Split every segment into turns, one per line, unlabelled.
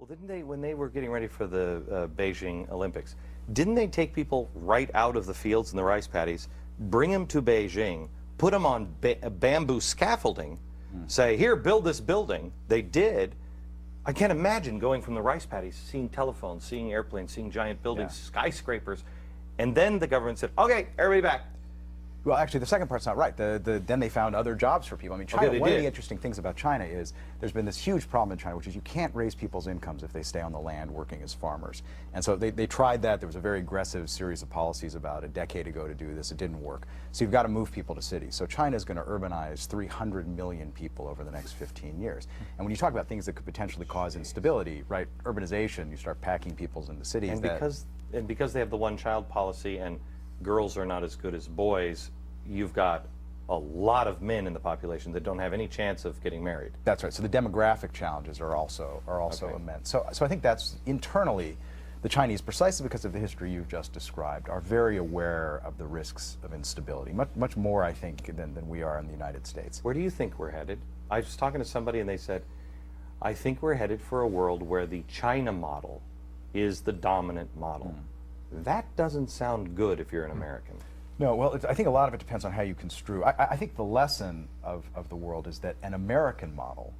Well, didn't they, when they were getting ready for the Beijing Olympics, didn't they take people right out of the fields and the rice paddies, bring them to Beijing, put them on bamboo scaffolding, say, here, build this building? They did. I can't imagine going from the rice paddies, seeing telephones, seeing airplanes, seeing giant buildings, skyscrapers, and then the government said, okay, everybody back.
Well, actually, the second part's not right. Then they found other jobs for people. I mean, China, one of the interesting things about China is there's been this huge problem in China, which is you can't raise people's incomes if they stay on the land working as farmers. And so they tried that. There was a very aggressive series of policies about a decade ago to do this. It didn't work. So you've got to move people to cities. So China is going to urbanize 300 million people over the next 15 years. And when you talk about things that could potentially cause instability, right, urbanization, you start packing people into cities.
And because they have the one-child policy and girls are not as good as boys, you've got a lot of men in the population that don't have any chance of getting married.
That's right. So the demographic challenges are also immense. So I think that's internally, the Chinese, precisely because of the history you've just described, are very aware of the risks of instability, much more, I think, than we are in the United States.
Where do you think we're headed? I was talking to somebody and they said, I think we're headed for a world where the China model is the dominant model. That doesn't sound good if you're an American.
No, well, I think a lot of it depends on how you construe. I think the lesson of the world is that an American model,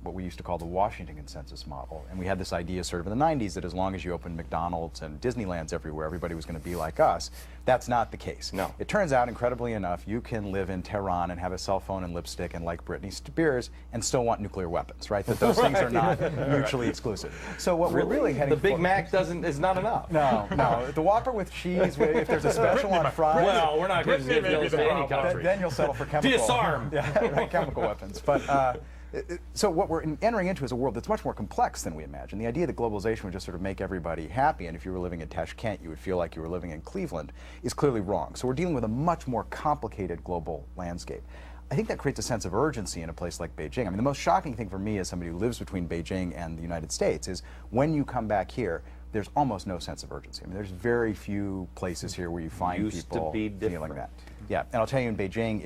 what we used to call the Washington Consensus model, and we had this idea sort of in the 90s that as long as you opened McDonald's and Disneylands everywhere, everybody was going to be like us. That's not the case.
No.
It turns out, incredibly enough, you can live in Tehran and have a cell phone and lipstick and like Britney Spears and still want nuclear weapons, right? That those things are not mutually exclusive. So what we're really heading
for... The Big Mac is not enough.
No. The Whopper with cheese, if there's a special on fries...
Well, we're not going to give those to any country.
Then you'll settle for chemical...
Disarm!
Yeah, right, chemical weapons. But... so what we're entering into is a world that's much more complex than we imagine. The idea that globalization would just sort of make everybody happy, and if you were living in Tashkent, you would feel like you were living in Cleveland, is clearly wrong. So we're dealing with a much more complicated global landscape. I think that creates a sense of urgency in a place like Beijing. I mean, the most shocking thing for me as somebody who lives between Beijing and the United States is when you come back here, there's almost no sense of urgency. I mean, there's very few places here where you find people feeling that. Yeah, and I'll tell you, in Beijing,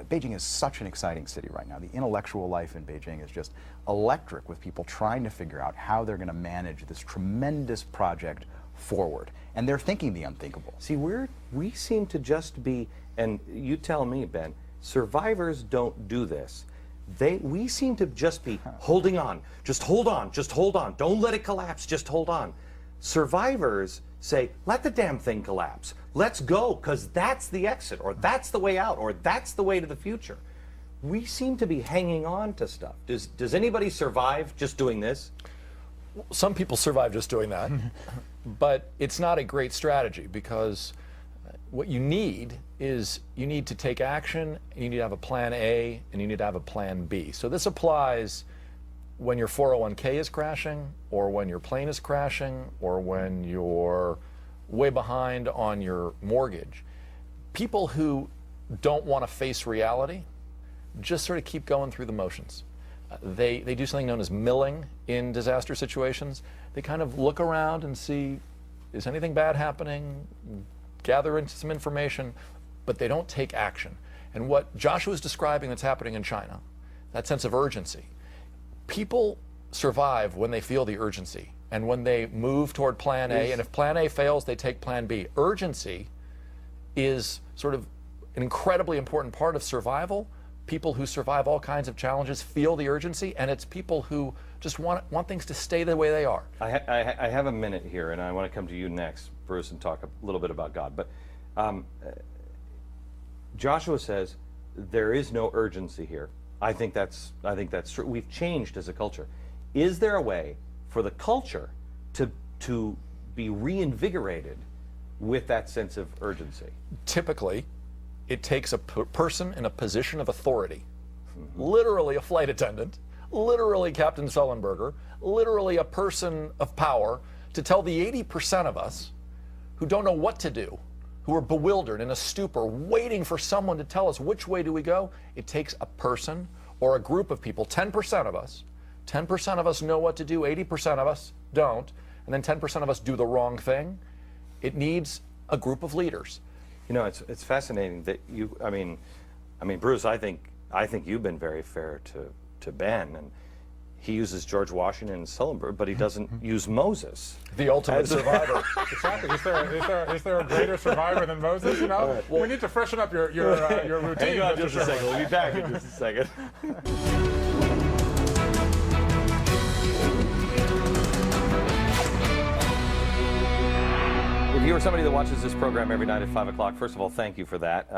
Beijing is such an exciting city right now. The intellectual life in Beijing is just electric, with people trying to figure out how they're going to manage this tremendous project forward. And they're thinking the unthinkable.
See, we seem to just be, and you tell me, Ben, survivors don't do this. We seem to just be holding on. Just hold on. Just hold on. Don't let it collapse. Just hold on. Survivors say, let the damn thing collapse. Let's go, because that's the exit, or that's the way out, or that's the way to the future. We seem to be hanging on to stuff. Does anybody survive just doing this?
Some people survive just doing that, but it's not a great strategy, because what you need is you need to take action, you need to have a plan A, and you need to have a plan B. So this applies when your 401k is crashing, or when your plane is crashing, or when you're way behind on your mortgage. People who don't want to face reality just sort of keep going through the motions. They do something known as milling in disaster situations. They kind of look around and see, is anything bad happening? Gather into some information, but they don't take action. And what Joshua is describing that's happening in China, that sense of urgency, people survive when they feel the urgency and when they move toward plan A, and if plan A fails, they take plan B. Urgency is sort of an incredibly important part of survival. People who survive all kinds of challenges feel the urgency, and it's people who just want things to stay the way they are.
I have a minute here, and I want to come to you next, Bruce, and talk a little bit about God. But Joshua says there is no urgency here. I think that's true. We've changed as a culture. Is there a way for the culture to be reinvigorated with that sense of urgency?
Typically, it takes a person in a position of authority, literally a flight attendant, literally Captain Sullenberger, literally a person of power, to tell the 80% of us who don't know what to do, who are bewildered, in a stupor, waiting for someone to tell us which way do we go. It takes a person or a group of people, 10% of us. 10% of us know what to do, 80% of us don't, and then 10% of us do the wrong thing. It needs a group of leaders.
You know, it's fascinating that you, I mean, Bruce, I think you've been very fair to Ben, and he uses George Washington and Sullenberg, but he doesn't use Moses.
The ultimate survivor.
Exactly. Is there a greater survivor than Moses? You know, well, we need to freshen up your routine.
Hang on just a second. We'll be back in just a second. If you are somebody that watches this program every night at 5 o'clock, first of all, thank you for that.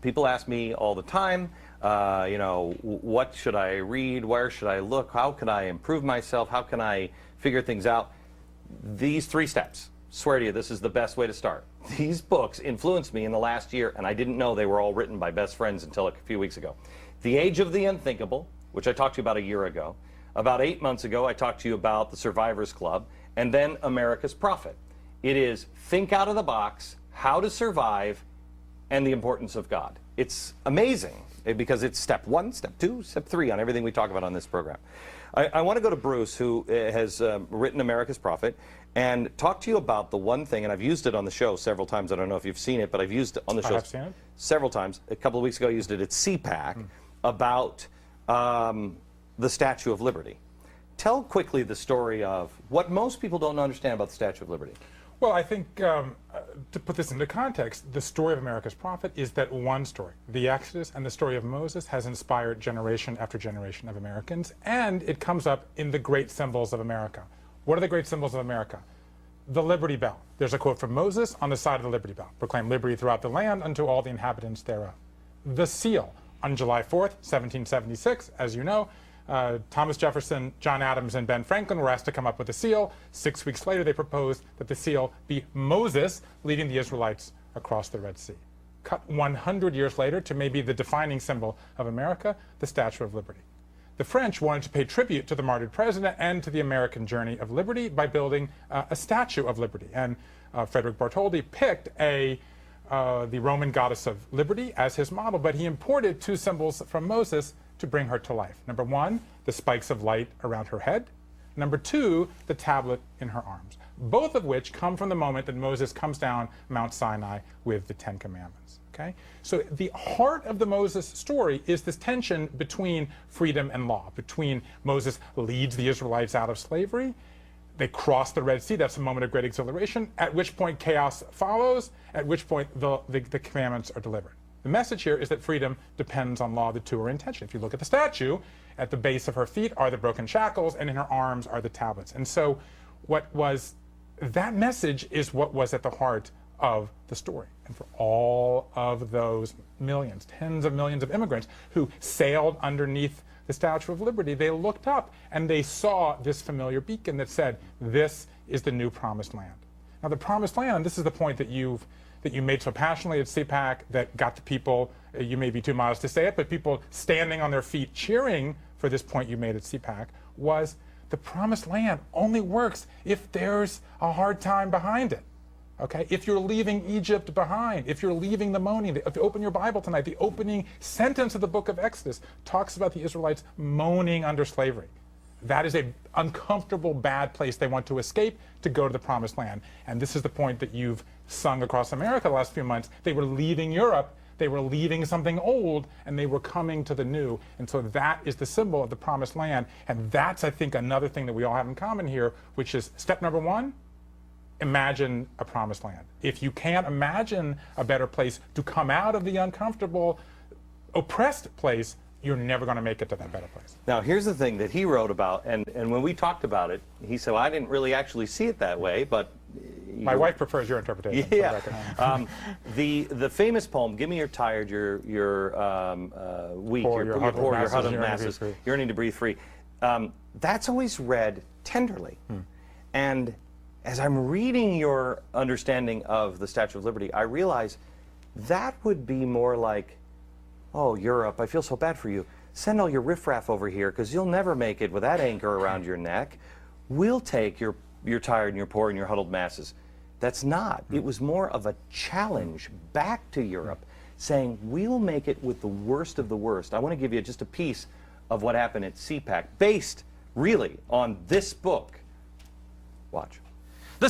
People ask me all the time, you know, what should I read? Where should I look? How can I improve myself? How can I figure things out? These 3 steps. Swear to you, this is the best way to start. These books influenced me in the last year, and I didn't know they were all written by best friends until a few weeks ago. The Age of the Unthinkable, which I talked to you about a year ago. About 8 months ago, I talked to you about the Survivors Club, and then America's Prophet. It is think out of the box, how to survive, and the importance of God. It's amazing because it's step 1, step 2, step 3 on everything we talk about on this program. I want to go to Bruce, who has written America's Prophet, and talk to you about the one thing, and I've used it on the show several times. I don't know if you've seen it, but I've used it on the show several times. A couple of weeks ago, I used it at CPAC about the Statue of Liberty. Tell quickly the story of what most people don't understand about the Statue of Liberty.
Well, I think to put this into context, the story of America's Prophet is that one story. The Exodus and the story of Moses has inspired generation after generation of Americans, and it comes up in the great symbols of America. What are the great symbols of America? The Liberty Bell. There's a quote from Moses on the side of the Liberty Bell. Proclaim liberty throughout the land unto all the inhabitants thereof. The seal. On July 4th, 1776, as you know, Thomas Jefferson, John Adams, and Ben Franklin were asked to come up with a seal. 6 weeks later, they proposed that the seal be Moses leading the Israelites across the Red Sea. Cut 100 years later to maybe the defining symbol of America, the Statue of Liberty. The French wanted to pay tribute to the martyred president and to the American journey of liberty by building a Statue of Liberty. And Frederick Bartholdi picked the Roman goddess of liberty as his model, but he imported 2 symbols from Moses to bring her to life. Number 1, the spikes of light around her head. Number 2, the tablet in her arms. Both of which come from the moment that Moses comes down Mount Sinai with the 10 Commandments. Okay? So the heart of the Moses story is this tension between freedom and law, between Moses leads the Israelites out of slavery, they cross the Red Sea, that's a moment of great exhilaration, at which point chaos follows, at which point the commandments are delivered. The message here is that freedom depends on law. The 2 are in tension. If you look at the statue, at the base of her feet are the broken shackles, and in her arms are the tablets. And so that message is what was at the heart of the story. And for all of those millions, tens of millions of immigrants who sailed underneath the Statue of Liberty, they looked up and they saw this familiar beacon that said, this is the new promised land. Now the promised land, this is the point that you made so passionately at CPAC that got the people, you may be too modest to say it, but people standing on their feet cheering for this point you made at CPAC, was the promised land only works if there's a hard time behind it. Okay? If you're leaving Egypt behind, if you're leaving the moaning, if you open your Bible tonight, the opening sentence of the book of Exodus talks about the Israelites moaning under slavery. That is an uncomfortable, bad place they want to escape to go to the promised land. And this is the point that you've sung across America the last few months. They were leaving Europe, they were leaving something old, and they were coming to the new. And so that is the symbol of the promised land. And that's, I think, another thing that we all have in common here, which is step number 1, imagine a promised land. If you can't imagine a better place to come out of the uncomfortable, oppressed place, you're never going to make it to that better place.
Now, here's the thing that he wrote about, and when we talked about it, he said, well, I didn't really actually see it that way, but...
My wife prefers your interpretation.
Yeah. The famous poem, give me your tired, your weak, your poor, your huddled masses, yearning to breathe free. That's always read tenderly. And as I'm reading your understanding of the Statue of Liberty, I realize that would be more like, oh, Europe, I feel so bad for you. Send all your riffraff over here, because you'll never make it with that anchor around your neck. We'll take your tired and your poor and your huddled masses. That's not. It was more of a challenge back to Europe, saying, we'll make it with the worst of the worst. I want to give you just a piece of what happened at CPAC, based really on this book. Watch. The